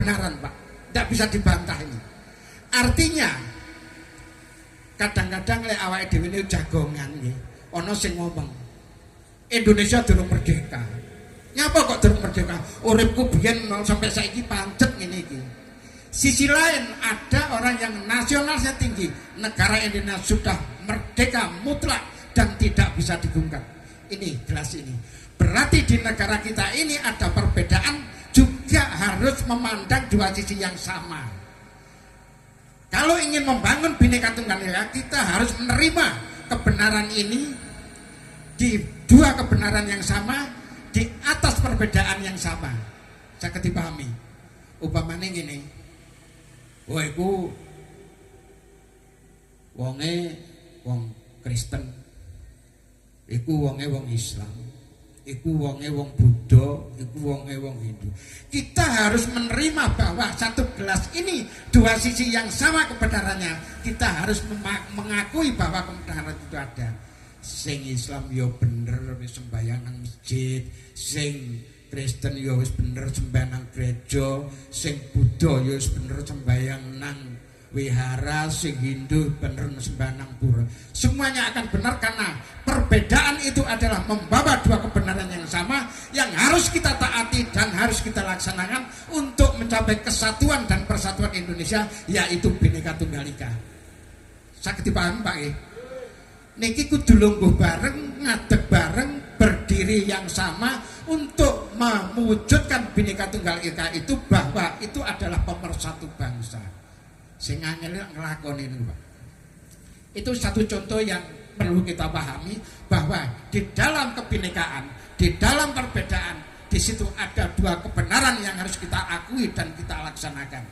kebenaran, Pak. Tidak bisa dibantah ini. Artinya kadang-kadang lek awake dhewe niku jagongan nggih. Ana sing ngomong Indonesia durung merdeka. Nyapa kok durung merdeka? Uripku biyen sampai saiki pancet ngene iki. Sisi lain ada orang yang nasionalnya tinggi. Negara Indonesia sudah merdeka mutlak dan tidak bisa digungkat. Ini jelas ini. Berarti di negara kita ini ada perbedaan, juga harus memandang dua sisi yang sama. Kalau ingin membangun Bhinneka Tunggal Ika, kita harus menerima kebenaran ini di dua kebenaran yang sama, di atas perbedaan yang sama. Saya dipahami. Upamane gini, wah iku wonge wong Kristen, iku wonge wong Islam, iku wonge wong Buddha, iku wonge wong Hindu. Kita harus menerima bahwa satu gelas ini dua sisi yang sama kebenarannya. Kita harus mengakui bahwa kebenaran itu ada. Sing Islam ya bener wis sembahyang nang masjid, sing Kristen ya wis bener sembahyang nang gereja, sing Buddha ya wis bener sembahyang nang wihara, sing Hindu bener sembahyang nang pura. Semuanya akan benar karena perbedaan itu adalah membawa dua kebenaran yang sama yang harus kita taati dan harus kita laksanakan untuk mencapai kesatuan dan persatuan Indonesia, yaitu Bhinneka Tunggal Ika. Saged dipahami Pak nggih? Niki kudu lungguh bareng, ngadeg bareng, berdiri yang sama untuk mewujudkan Bhinneka Tunggal Ika itu, bahwa itu adalah pemersatu bangsa. Sing angel nglakoni niku, Pak. Itu satu contoh yang perlu kita pahami, bahwa di dalam kebinekaan, di dalam perbedaan, di situ ada dua kebenaran yang harus kita akui dan kita laksanakan.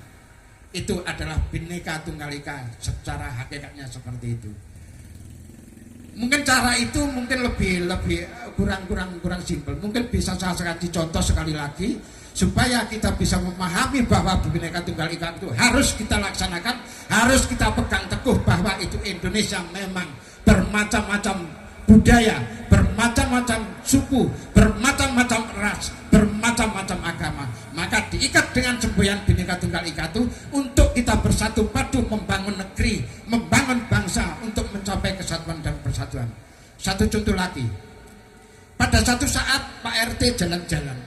Itu adalah Bhinneka Tunggal Ika secara hakikatnya seperti itu. Mungkin cara itu mungkin lebih kurang simpel. Mungkin bisa saya kasih contoh sekali lagi supaya kita bisa memahami bahwa Bhinneka Tunggal Ika itu harus kita laksanakan, harus kita pegang teguh bahwa itu Indonesia memang bermacam-macam budaya, bermacam-macam suku, bermacam-macam ras, bermacam-macam agama. Maka diikat dengan semboyan Bhinneka Tunggal Ika itu untuk kita bersatu padu membangun negeri, membangun bangsa untuk mencapai kesatuan dan persatuan. Satu contoh lagi. Pada satu saat Pak RT jalan-jalan,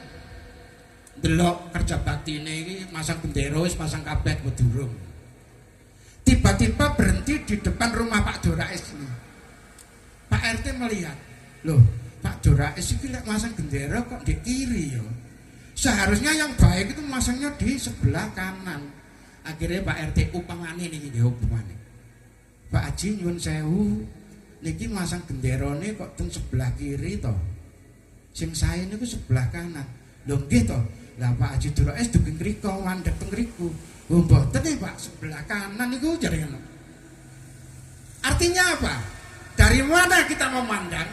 delok kerja bakti ini masang bendera, masang kabeh durung. Tiba-tiba berhenti di depan rumah Pak Dorais ini. Pak RT melihat, loh Pak Dorais ini masang bendera kok di kiri ya. Seharusnya yang baik itu masangnya di sebelah kanan. Akhirnya Pak RT upamane niki nggih upamane. Pak Haji nyuwun sewu, niki masang benderane kok teng sebelah kiri to. Sing sae niku sebelah kanan. Lho nggih to. Lah Pak Haji Dorais dugi mriku mandheg teng mriku. Oh mboten nih Pak, sebelah kanan niku jare ngono. Artinya apa? Dari mana kita memandang,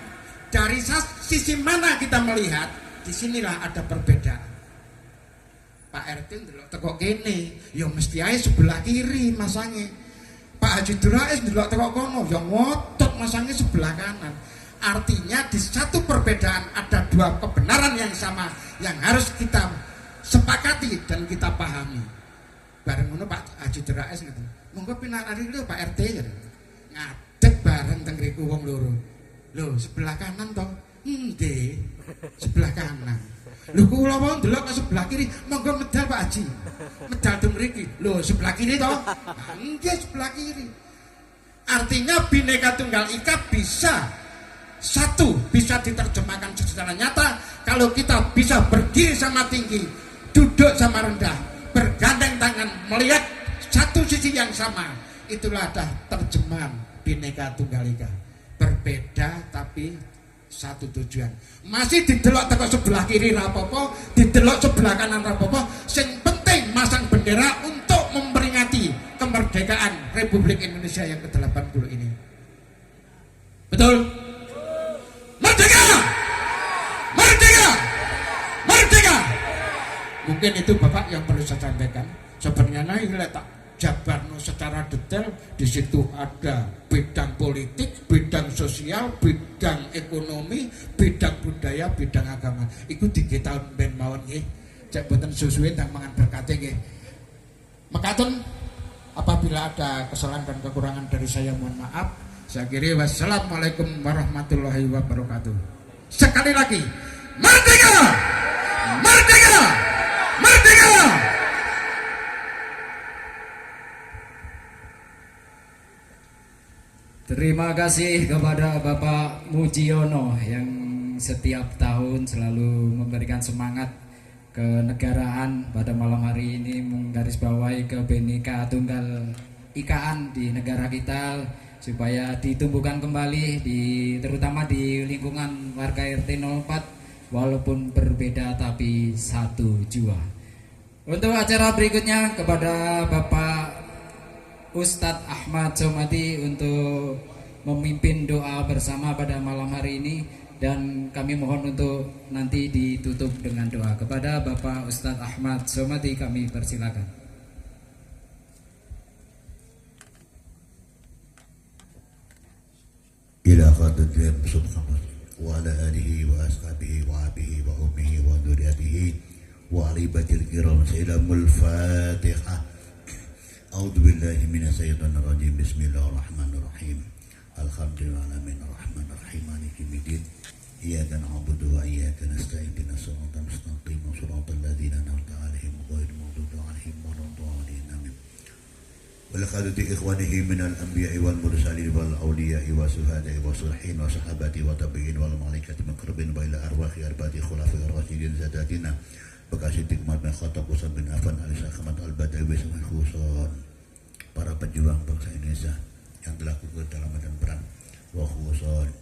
dari sisi mana kita melihat, disinilah ada perbedaan. Pak RT ndelok teko kene, ya mesti ae sebelah kiri masange. Pak Haji Dorais ndelok teko kono, ya ngotot masange sebelah kanan. Artinya di satu perbedaan ada dua kebenaran yang sama yang harus kita sepakati dan kita pahami. Bareng ngono Pak Haji Dorais ngoten. Monggo pinanari lho Pak RT ya. Ngadeg bareng teng ngriku wong loro. Lho, sebelah kanan to? Nggih, sebelah kanan. Lho kula wong ndelok ke sebelah kiri, monggo medal Pak Haji. Medal teng mriki. Lho, sebelah kiri to? Nggih, sebelah kiri. Artinya Bhinneka Tunggal Ika bisa bisa diterjemahkan secara nyata kalau kita bisa berdiri sama tinggi, duduk sama rendah, bergandeng tangan, melihat satu sisi yang sama. Itulah ada terjemahan Bhinneka Tunggal Ika. Berbeda tapi satu tujuan. Masih didelok teko sebelah kiri rapopo, didelok sebelah kanan rapopo. Sing penting masang bendera untuk memperingati kemerdekaan Republik Indonesia yang ke-80 ini. Betul? Merdeka! Merdeka! Merdeka! Mungkin itu Bapak yang perlu saya sampaikan. Sebenarnya ini letak jabarno secara detail. Di situ ada bidang politik, bidang sosial, bidang ekonomi, bidang budaya, bidang agama. Iku 3 tahun ben mawon nggih. Cek boten susuwe ndang mangan berkate nggih. Mekaten, apabila ada kesalahan dan kekurangan dari saya mohon maaf. Saya kira wassalamualaikum warahmatullahi wabarakatuh. Sekali lagi, merdeka! Merdeka! Merdeka! Terima kasih kepada Bapak Mujiono yang setiap tahun selalu memberikan semangat kenegaraan pada malam hari ini, menggarisbawahi kebinekaan tunggal ikaan di negara kita supaya ditumbuhkan kembali terutama di lingkungan warga RT 04 walaupun berbeda tapi satu jua. Untuk acara berikutnya kepada Bapak Ustadz Ahmad Somadi untuk memimpin doa bersama pada malam hari ini, dan kami mohon untuk nanti ditutup dengan doa. Kepada Bapak Ustadz Ahmad Somadi kami persilakan. Ila qadatin subhanallah wa ala alihi wa ashabihi wa abihi wa ummihi wa dzurriyyatihi wa alibatil kiram sayyidul Fatihah. A'udzu billahi minasyaitonir rajim. Bismillahirrahmanirrahim. Alhamdulillahirabbil alamin arrahmanir maliki yaumiddin. Iyyaka na'budu wa iyyaka nasta'in. Ihdinas siratal mustaqim. Shiratal ladzina an'amta 'alaihim ghairil maghdubi 'alaihim waladdallin. Amin. Wal khadati ikhwanihi minal anbiya'i wal mursalin wal awliya'i wa suhada'i wa salihin wa sahabati wa tabi'in wal malaikati muqarrabin wa ila arwahi arba'ati khulafa'ir rasyidin sadatina Bekasi Tikmat bin Khattab Utsman bin Affan Ali Ahmad Al-Badawi sama khusus para pejuang bangsa Indonesia yang telah gugur dalam medan perang wa khusus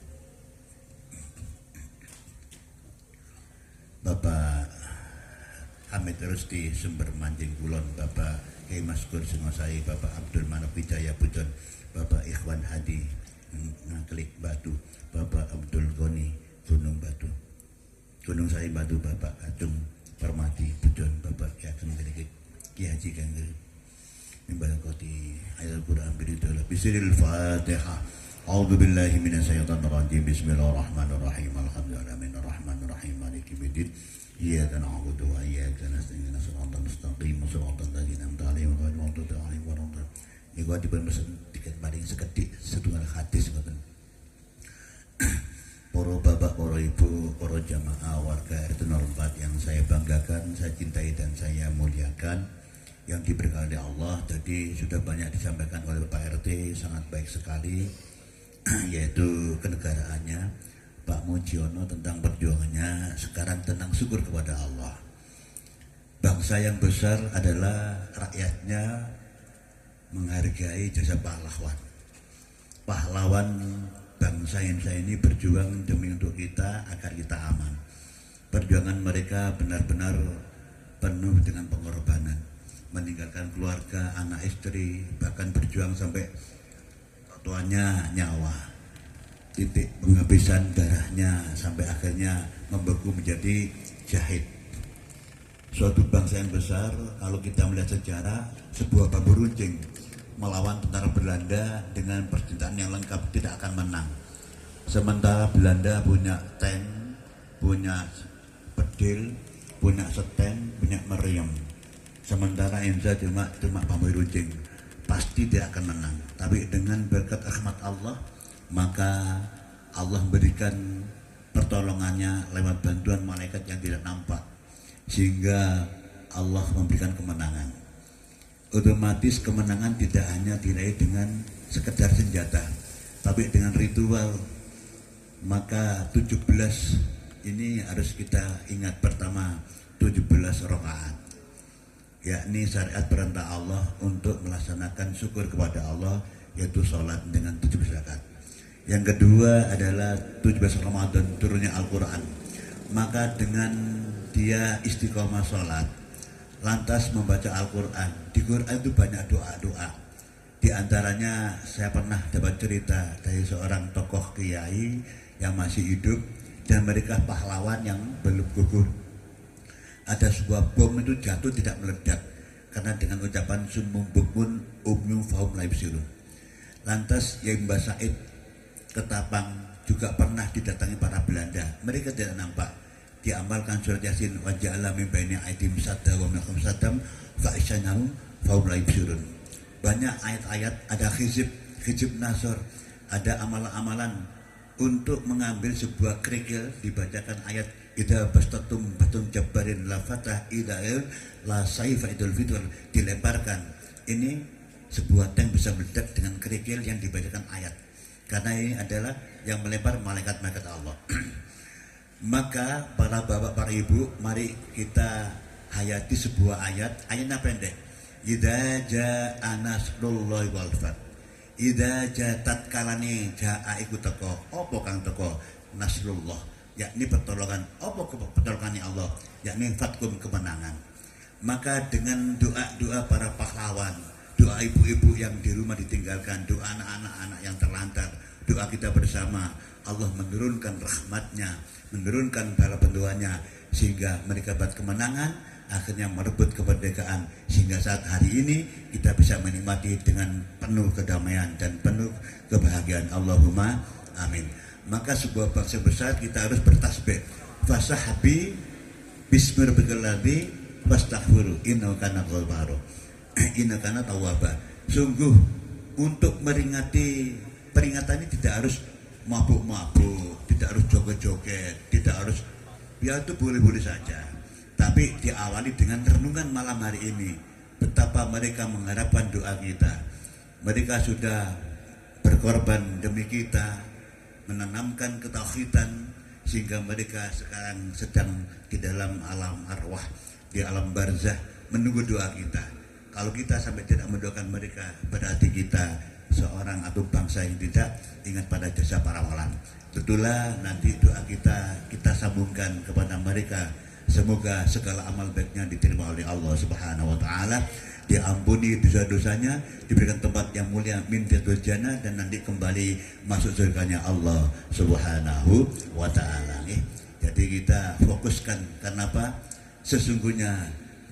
Bapak Hamid Rusti Sumber Manjing Kulon, Bapak Kiai Maskur Singosari, Bapak Abdul Manap Wijaya Pujon, Bapak Ikhwan Hadi Ngaklik Batu, Bapak Abdul Goni Gunung Batu, Gunung Sari Batu, Bapak Acung Permati Pujon, Bapak Ki Ageng Gede Ki Haji Kanggel Mimbal Koti Ayat Al-Quran Biridullah Bisiril Fatihah. A'udzu billahi minasyaitonir rajim. Bismillahirrahmanirrahim. Alhamdulillahirrahmanirrahim. Maliki yaumiddin. Iyyaka na'budu wa iyyaka nasta'in. Ihdinas siratal mustaqim. Shiratal ladzina an'amta 'alaihim ghairil maghdubi 'alaihim waladdallin. Niku dipun pesen tiket paling sekedhik setunggal hadis ngoten. Para bapak, para ibu, para jamaah warga RT 04 yang saya banggakan, saya cintai dan saya muliakan, yang diberkahi oleh Allah. Tadi sudah banyak disampaikan oleh Pak RT, sangat baik sekali, yaitu kenegaraannya Pak Mujiono tentang perjuangannya. Sekarang tentang syukur kepada Allah. Bangsa yang besar adalah rakyatnya menghargai jasa pahlawan. Pahlawan bangsa Indonesia ini berjuang demi untuk kita agar kita aman. Perjuangan mereka benar-benar penuh dengan pengorbanan, meninggalkan keluarga, anak istri, bahkan berjuang sampai tuanya nyawa, titik penghabisan darahnya sampai akhirnya membeku menjadi jahit. Suatu bangsa yang besar, kalau kita melihat sejarah, sebuah bambu runcing melawan tentara Belanda dengan persenjataan yang lengkap tidak akan menang. Sementara Belanda punya tank, punya pedil, punya setem, punya meriam. Sementara Indonesia cuma bambu runcing, pasti tidak akan menang. Tapi dengan berkat rahmat Allah, maka Allah memberikan pertolongannya lewat bantuan malaikat yang tidak nampak, sehingga Allah memberikan kemenangan. Otomatis kemenangan tidak hanya diraih dengan sekedar senjata, tapi dengan ritual. Maka 17 ini harus kita ingat. Pertama, 17 rakaat, yakni syariat perintah Allah untuk melaksanakan syukur kepada Allah, yaitu sholat dengan 17 rakaat. Yang kedua adalah 17 Ramadan turunnya Al-Quran. Maka dengan dia istiqomah sholat, lantas membaca Al-Quran. Di Quran itu banyak doa-doa. Di antaranya saya pernah dapat cerita dari seorang tokoh kiai yang masih hidup dan mereka pahlawan yang belum gugur. Ada sebuah bom itu jatuh tidak meledak karena dengan ucapan sumum bukmun umyu faum laibsirun. Lantas Yai Mbah Said Ketapang juga pernah didatangi para Belanda. Mereka tidak nampak. Diamalkan surat Yasin wa ja'ala min baini aidim sadda wa min khalfihim sadam fa isyanahu fahum la yubsirun. Banyak ayat-ayat, ada hizib nasr, ada amalan-amalan untuk mengambil sebuah kerikil, dibacakan ayat idza bastatum batum jabbarin la fatah ida'il la saifa idul fitr, dilemparkan. Ini sebuah tank bisa meledak dengan kerikil yang dibacakan ayat, karena ini adalah yang melempar malaikat-malaikat Allah. Maka para bapak, para ibu, mari kita hayati sebuah ayatnya pendek. Idza jaa nasrullahi wal fath. Idza jaa tatkalane jaa iku teko, apa kang teko? Nasrullah, yakni pertolongan. Apa pertolongan Allah? Yakni fatkum, kemenangan. Maka dengan doa-doa para pahlawan, doa ibu-ibu yang di rumah ditinggalkan, doa anak-anak yang terlantar, doa kita bersama, Allah menurunkan rahmatnya, menurunkan bala bantuannya, sehingga mereka dapat kemenangan, akhirnya merebut kemerdekaan, sehingga saat hari ini kita bisa menikmati dengan penuh kedamaian dan penuh kebahagiaan. Allahumma amin. Maka sebuah bangsa besar kita harus bertasbih. Fasahabi bismillahirrahmanirrahim wastaghfiru innahu kana ghafara. Innahu kana tawwaba. Sungguh untuk peringatan ini tidak harus mabuk-mabuk, tidak harus joget-joget, tidak harus, ya itu boleh-boleh saja. Tapi diawali dengan renungan malam hari ini, betapa mereka mengharapkan doa kita. Mereka sudah berkorban demi kita, menanamkan ketauhidan, sehingga mereka sekarang sedang di dalam alam arwah, di alam barzah, menunggu doa kita. Kalau kita sampai tidak mendoakan mereka, berarti kita seorang atau bangsa yang tidak ingat pada jasa para walan. Tentulah nanti doa kita sambungkan kepada mereka. Semoga segala amal baiknya diterima oleh Allah Subhanahu wa taala, diampuni dosa-dosanya, diberikan tempat yang mulia min fil jannah, dan nanti kembali masuk surganya Allah Subhanahu wa taala. Jadi kita fokuskan, karena apa? Sesungguhnya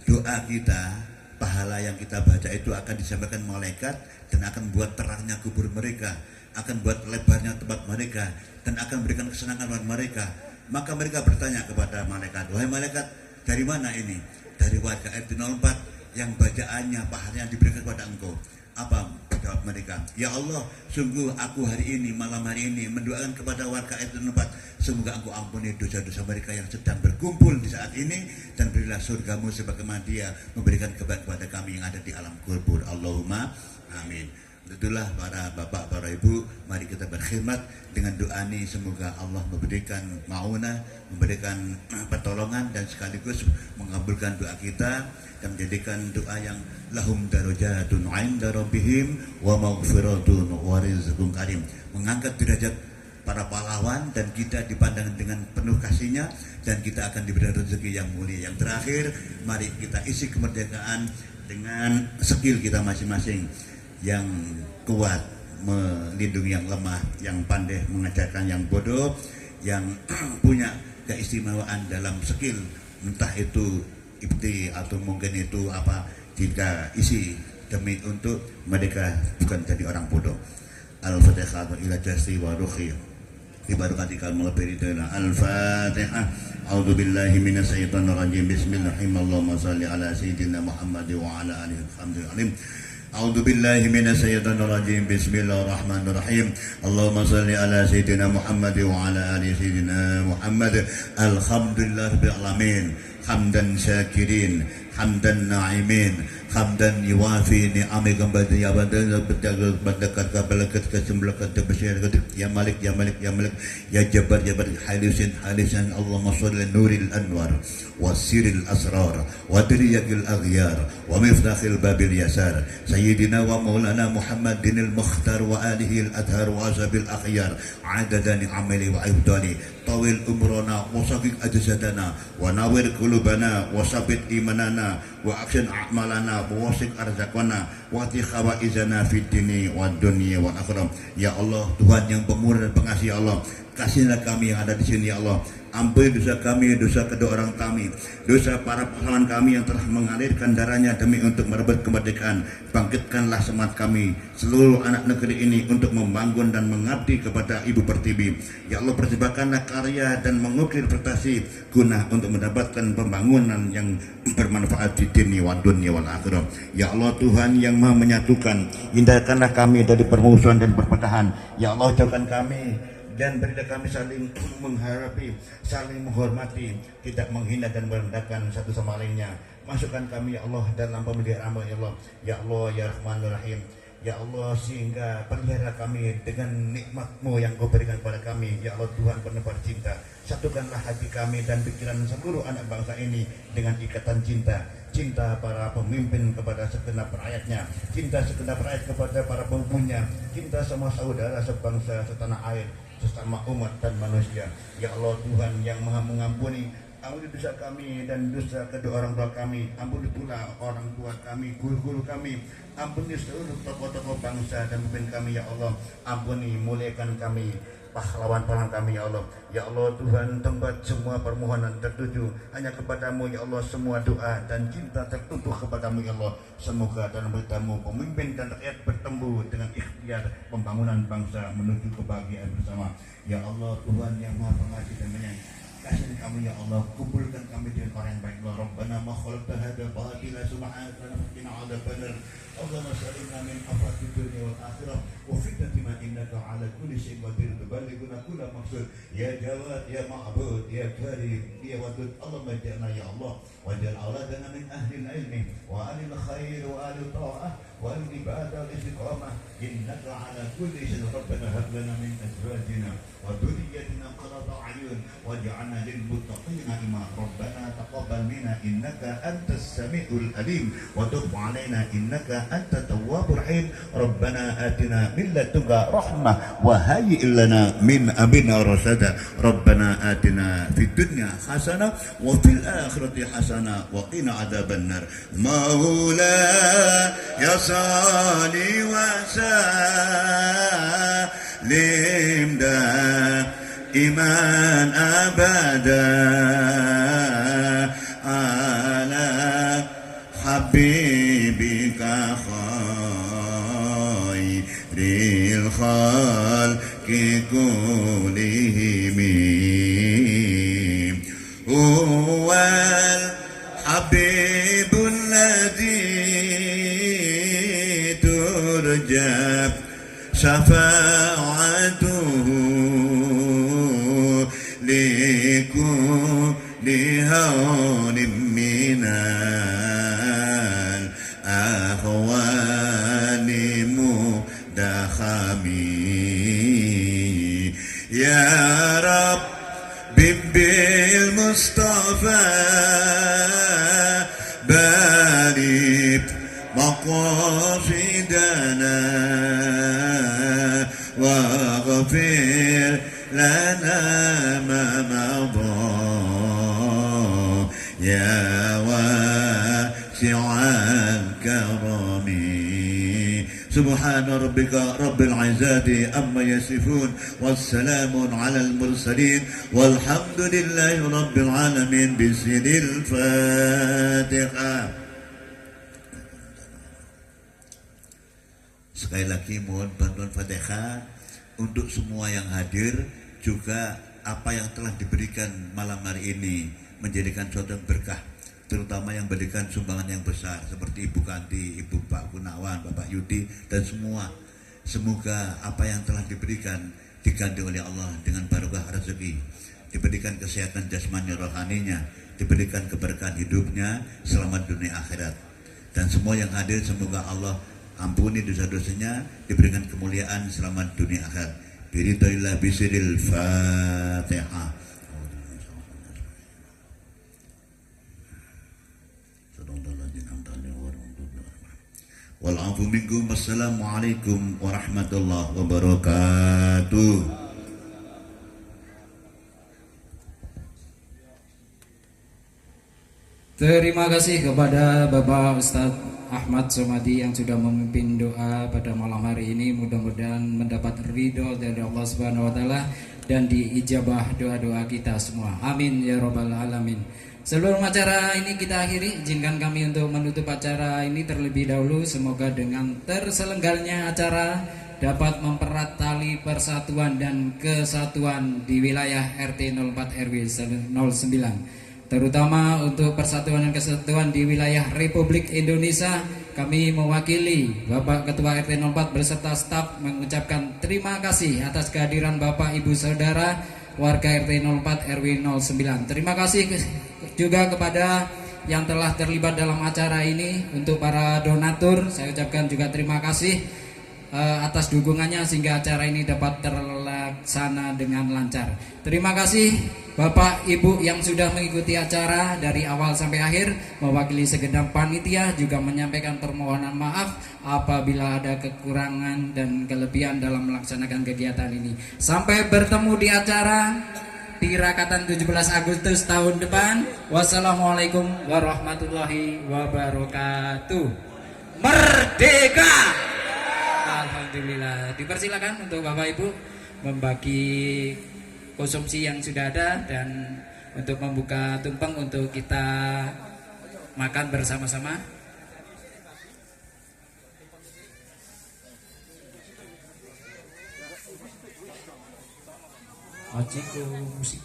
doa kita, pahala yang kita baca itu akan disampaikan malaikat, dan akan buat terangnya kubur mereka, akan buat lebarnya tempat mereka, dan akan memberikan kesenangan buat mereka. Maka mereka bertanya kepada malaikat, wahai malaikat, dari mana ini? Dari warga RT 04 yang bacaannya pahalanya diberikan kepada engkau. Apa jawab mereka? Ya Allah, sungguh aku hari ini, malam hari ini mendoakan kepada warga RT 04, semoga engkau ampuni dosa-dosa mereka yang sedang berkumpul di saat ini, dan berilah surgamu sebagaimana dia memberikan kebaikan kepada kami yang ada di alam kubur. Allahumma amin. Itulah para bapak, para ibu, mari kita berkhidmat dengan doa ini. Semoga Allah memberikan maunah, memberikan pertolongan, dan sekaligus mengabulkan doa kita, dan menjadikan doa yang lahum darajatun 'inda rabbihim wa maghfiratun wa rizqun karim, mengangkat derajat para pahlawan, dan kita dipandang dengan penuh kasihnya, dan kita akan diberi rezeki yang mulia. Yang terakhir, mari kita isi kemerdekaan dengan skill kita masing-masing, yang kuat melindungi yang lemah, yang pandai mengajarkan yang bodoh, yang punya keistimewaan dalam skill, entah itu ibti atau mungkin itu apa, jika isi demi untuk mereka bukan jadi orang bodoh. Al-Fatihah ila jasti wa ruhi ibarakati kalmal beridana. Al-Fatihah. A'udzu billahi minasyaitonir rajim. Bismillahirrahmanirrahim. Allahumma shalli ala sayyidina Muhammad wa ala alihi wasallam. A'udzu billahi minasyaitonir rajim. Bismillahirrahmanirrahim. Allahumma shalli ala sayyidina Muhammad wa ala ali sayyidina Muhammad. Alhamdulillahirabbil alamin. Hamdan syakirin, hamdan na'imin, hamdan yuwafi ni'amika badi ya badan berdekat kabalakat kesembelakat bersih ya malik ya malik ya malik ya jabbar halisin Allahumma shalli nuril anwar wasiril asrar wa diriyakil aghyar wa miftakhil babil yasar sayyidina wa maulana Muhammadinil mukhtar wa alihi al adhar wa asabil akhyar adadani amali wa ibdali tawil umrana wa saqiq ajsadana wa nawir qulubana wa sabit imanana wa aksin a'malana wa wasik arzakana wa ati khawaizana fid dini wa dunya wa akhirah. Ya Allah, Tuhan yang pemurah dan pengasih Allah, Kasihilah kami yang ada di sini ya Allah. Ampuni dosa kami, dosa kedua orang kami, dosa para pahlawan kami yang telah mengalirkan darahnya demi untuk merebut kemerdekaan. Bangkitkanlah semangat kami, seluruh anak negeri ini untuk membangun dan mengabdi kepada Ibu Pertiwi. Ya Allah, persembahkanlah karya dan mengukir prestasi guna untuk mendapatkan pembangunan yang bermanfaat di dunia wa dunia wal akhirah. Ya Allah, Tuhan yang Maha menyatukan, hindarkanlah kami dari permusuhan dan perpecahan. Ya Allah, jauhkan kami dan berilah kami saling mengharapi, saling menghormati, tidak menghina dan merendahkan satu sama lainnya. Masukkan kami ya Allah dalam pemeliharaan ya Allah. Ya Allah ya Rahman ya Rahim. Ya Allah, sehingga pelihara kami dengan nikmat-Mu yang Kau berikan kepada kami. Ya Allah, Tuhan penebar cinta, satukanlah hati kami dan pikiran seluruh anak bangsa ini dengan ikatan cinta. Cinta para pemimpin kepada segenap rakyatnya, cinta segenap rakyat kepada para pemimpinnya, cinta sama saudara sebangsa setanah air, sesama umat dan manusia. Ya Allah, Tuhan yang Maha mengampuni, ampuni dosa kami dan dosa kedua orang tua kami, ampuni pula orang tua kami, guru-guru kami, ampuni seluruh tokoh-tokoh bangsa dan pemimpin kami ya Allah. Ampuni, muliakan kami, pahlawan-pahlawan kami ya Allah. Ya Allah, Tuhan, tempat semua permohonan tertuju hanya kepadamu ya Allah. Semua doa dan cinta tertutup kepadamu ya Allah. Semoga dalam beritamu pemimpin dan rakyat bertemu dengan ikhtiar pembangunan bangsa menuju kebahagiaan bersama. Ya Allah, Tuhan yang Maha Pengasih dan Penyayang, kasih kami ya Allah, kumpulkan kami dengan orang yang baik. Rabbana ma khalaqta hadza batila subhanaka faqina adzabannar. Allahumma sallimna min afati dunya wal akhirah wa fitnati ma innaka ala kulli syai'in qadir tuballighuna kulla maqsud. Ya Jawad ya Ma'bud ya Karim ya Wadud. Allahumma ja'alna ya Allah waj'al auladana min ahli al-ilmi wa ahli al-khair wa ahli al-ta'ah wa ahli al-ibadah wal istiqamah. Innaka ala kulli syai'in rabbana hab lana min azwajina wa dhurriyyatina qurrata a'yun waj'alna lil muttaqina imama. Rabbana taqabbal minna innaka antas samiul alim wa tub 'alaina innaka antat tawwabur rahim. Rabbana atina min ladunka rahmah wa hayyi' lana min amrina rasada. Rabbana atina fid dunya hasanah wa fil akhirati hasanah wa qina adzabannar. Maula ya sali wa salim iman abada ala habibika khairil khalqi kullihim. Huwal habibul ladzi turja syafa'atuhu likulli hawnin minal ahwani mudakhami. Ya Rabbi bil Mustafa barik maqasidana waghfir lana ma madha ya wasi'al karami. Subhana rabbika rabbil izzati amma yasifun wassalamun alal mursalin walhamdulillahi rabbil alamin. Bismillahil Fatihah. Sekali lagi mohon bantuan Fatihah untuk semua yang hadir, juga apa yang telah diberikan malam hari ini menjadikan suatu berkah, terutama yang berikan sumbangan yang besar seperti Ibu Kanti, Ibu Pak Gunawan, Bapak Yudi dan semua. Semoga apa yang telah diberikan diganti oleh Allah dengan barokah rezeki, diberikan kesehatan jasmani rohaninya, diberikan keberkahan hidupnya, selamat dunia akhirat. Dan semua yang hadir semoga Allah ampuni dosa-dosanya, diberikan kemuliaan selamat dunia akhirat. Biridillah bisiril Fatihah. Wal afu minkum. Wassalamualaikum warahmatullahi wabarakatuh. Terima kasih kepada Bapak Ustadz Ahmad Somadi yang sudah memimpin doa pada malam hari ini. Mudah-mudahan mendapat ridho dari Allah Subhanahu wa taala dan diijabah doa-doa kita semua. Amin ya robbal alamin. Sebelum acara ini kita akhiri, izinkan kami untuk menutup acara ini terlebih dahulu. Semoga dengan terselenggaranya acara dapat mempererat tali persatuan dan kesatuan di wilayah RT 04 RW 09, terutama untuk persatuan dan kesatuan di wilayah Republik Indonesia. Kami mewakili Bapak Ketua RT 04 beserta staf mengucapkan terima kasih atas kehadiran Bapak Ibu Saudara warga RT 04 RW 09. Terima kasih juga kepada yang telah terlibat dalam acara ini. Untuk para donatur saya ucapkan juga terima kasih atas dukungannya sehingga acara ini dapat terlaksana dengan lancar. Terima kasih Bapak Ibu yang sudah mengikuti acara dari awal sampai akhir. Mewakili segenap panitia juga menyampaikan permohonan maaf apabila ada kekurangan dan kelebihan dalam melaksanakan kegiatan ini. Sampai bertemu di acara Tirakatan 17 Agustus tahun depan. Wassalamualaikum warahmatullahi wabarakatuh. Merdeka! Alhamdulillah. Dipersilakan untuk Bapak Ibu membagi konsumsi yang sudah ada dan untuk membuka tumpeng untuk kita makan bersama-sama. Musik.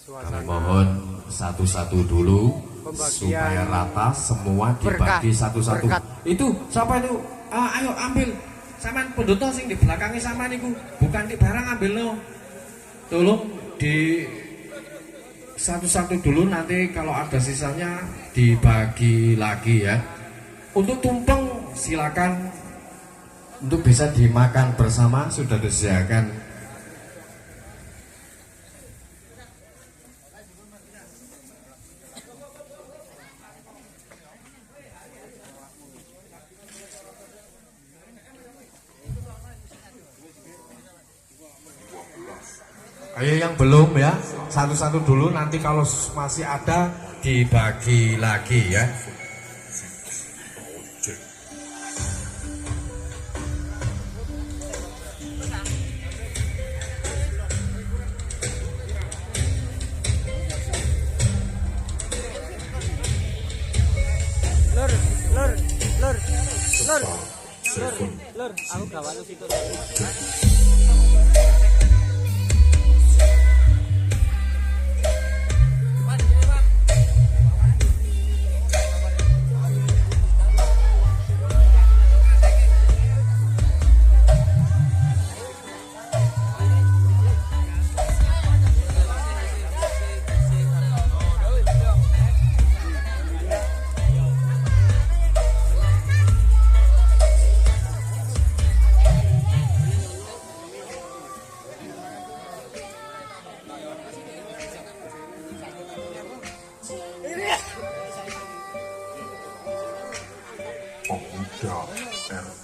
Kami mohon satu-satu dulu supaya rata semua dibagi satu-satu. Itu siapa itu? Ayo ambil. Saman penduto sing di belakangnya sama niku, bukan di barang ambil lo. Tolong di satu-satu dulu, nanti kalau ada sisanya dibagi lagi ya. Untuk tumpeng silakan untuk bisa dimakan bersama, sudah disediakan. Ayo yang belum ya, satu-satu dulu, nanti kalau masih ada dibagi lagi ya. Lur, aku gawat lu situ. Pemuda RT